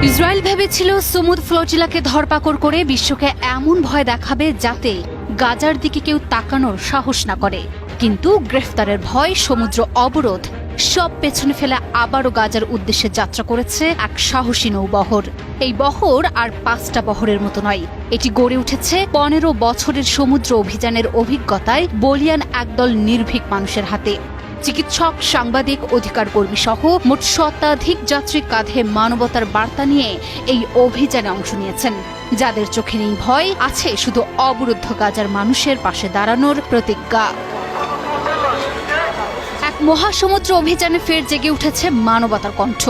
Israel ভেবেছিল Sumud ফ্লোটিলাকে ধরপাকড় করে বিশ্বকে এমন ভয় দেখাবে যাতে গাজার দিকে কেউ তাকানোর সাহস না করে। কিন্তু গ্রেফতারের ভয়, সমুদ্র অবরোধ সব পেছনে ফেলে আবারও গাজার উদ্দেশ্যে যাত্রা করেছে এক সাহসী নৌবহর। এই বহর আর 5টা বহরের মতো নয়, এটি গড়ে উঠেছে 15 বছরের সমুদ্র অভিযানের অভিজ্ঞতায় বলিয়ান একদল নির্ভীক মানুষের হাতে। চিকিৎসক, সাংবাদিক, অধিকার কর্মী সহ মোট শতাধিক যাত্রী কাঁধে মানবতার বার্তা নিয়ে এই অভিযানে অংশ নিয়েছেন। যাদের চোখে নেই ভয়, আছে শুধু অবরুদ্ধ গাজার মানুষের পাশে দাঁড়ানোর প্রতিজ্ঞা। এক মহাসমুদ্র অভিযানে ফের জেগে উঠেছে মানবতার কণ্ঠ।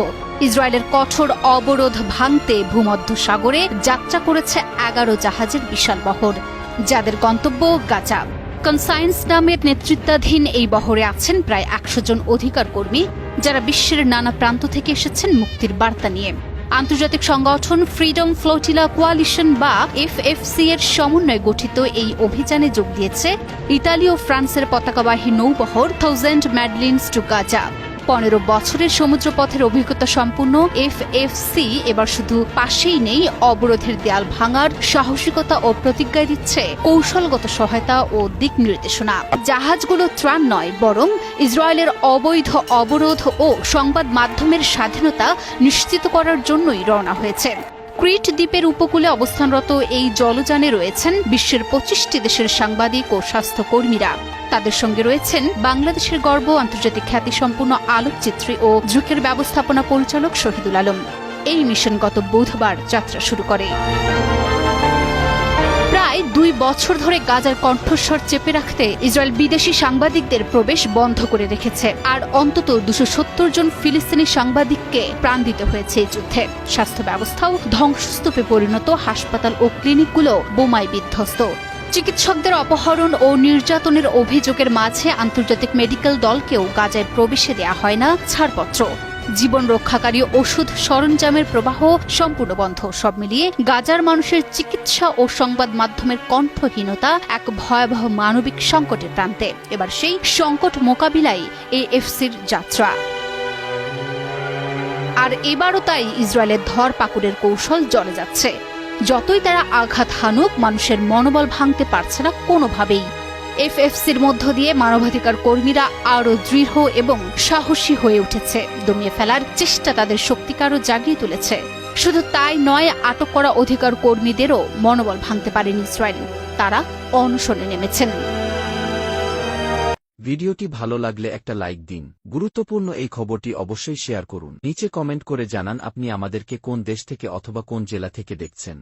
ইসরায়েলের কঠোর অবরোধ ভাঙতে ভূমধ্য সাগরে যাত্রা করেছে 11 জাহাজের বিশাল বহর, যাদের গন্তব্য গাজা। কনসায়েন্স নামের নেতৃত্বাধীন এই বহরে আছেন প্রায় 100 জন অধিকার কর্মী, যারা বিশ্বের নানা প্রান্ত থেকে এসেছেন মুক্তির বার্তা নিয়ে। আন্তর্জাতিক সংগঠন ফ্রিডম ফ্লোটিলা কোয়ালিশন বা এফএফসি এর সমন্বয়ে গঠিত এই অভিযানে যোগ দিয়েছে ইতালি ও ফ্রান্সের পতাকাবাহী নৌবহর থাউজেন্ড ম্যাডলিনস টু গাজা। 15 বছরের সমুদ্রপথের অভিজ্ঞতা সম্পূর্ণ এফএফসি এবার শুধু পাশেই নেই, অবরোধের দেয়াল ভাঙার সাহসিকতা ও প্রতিজ্ঞায় দিচ্ছে কৌশলগত সহায়তা ও দিক নির্দেশনা। জাহাজগুলো ত্রাণ নয়, বরং ইসরায়েলের অবৈধ অবরোধ ও সংবাদ মাধ্যমের স্বাধীনতা নিশ্চিত করার জন্যই রওনা হয়েছে। ক্রিট দ্বীপের উপকূলে অবস্থানরত এই জলযানে রয়েছেন বিশ্বের 25টি দেশের সাংবাদিক ও স্বাস্থ্যকর্মীরা। তাদের সঙ্গে রয়েছেন বাংলাদেশের গর্ব, আন্তর্জাতিক খ্যাতিসম্পন্ন আলোকচিত্রী ও যুগের ব্যবস্থাপনা পরিচালক শহীদুল আলম। এই মিশন গত বুধবার যাত্রা শুরু করে। প্রায় 2 বছর ধরে গাজার কণ্ঠস্বর চেপে রাখতে ইসরায়েল বিদেশি সাংবাদিকদের প্রবেশ বন্ধ করে রেখেছে, আর অন্তত 270 জন ফিলিস্তিনি সাংবাদিককে প্রাণ দিতে হয়েছে এই যুদ্ধে। স্বাস্থ্য ব্যবস্থাও ধ্বংসস্তূপে পরিণত, হাসপাতাল ও ক্লিনিকগুলো বোমায় বিধ্বস্ত। চিকিৎসকদের অপহরণ ও নির্যাতনের অভিযোগের মাঝে আন্তর্জাতিক মেডিকেল দলকেও গাজায় প্রবেশে দেয়া হয় না ছাড়পত্র। জীবন রক্ষাকারী ওষুধ সরঞ্জামের প্রবাহ সম্পূর্ণ বন্ধ। সব মিলিয়ে গাজার মানুষের চিকিৎসা ও সংবাদ মাধ্যমের কণ্ঠহীনতা এক ভয়াবহ মানবিক সংকটের প্রান্তে। এবার সেই সংকট মোকাবিলায় এএফসির যাত্রা। আর এবারও তাই ইসরায়েলের ধরপাকড়ের কৌশল জ্বলে যাচ্ছে। যতই তারা আঘাত হানুক, মানুষের মনোবল ভাঙতে পারছে না কোনোভাবেই। এফএফসির মধ্য দিয়ে মানবাধিকার কর্মীরা আরও দৃঢ় এবং সাহসী হয়ে উঠেছে। দমিয়ে ফেলার চেষ্টা তাদের শক্তিকারও জাগিয়ে তুলেছে। শুধু তাই নয়, আটক করা অধিকার কর্মীদেরও মনোবল ভাঙতে পারেনি ইসরায়েল। তারা অনশনে নেমেছেন। ভিডিওটি ভালো লাগলে একটা লাইক দিন। গুরুত্বপূর্ণ এই খবরটি অবশ্যই শেয়ার করুন। নিচে কমেন্ট করে জানান আপনি আমাদেরকে কোন দেশ থেকে অথবা কোন জেলা থেকে দেখছেন।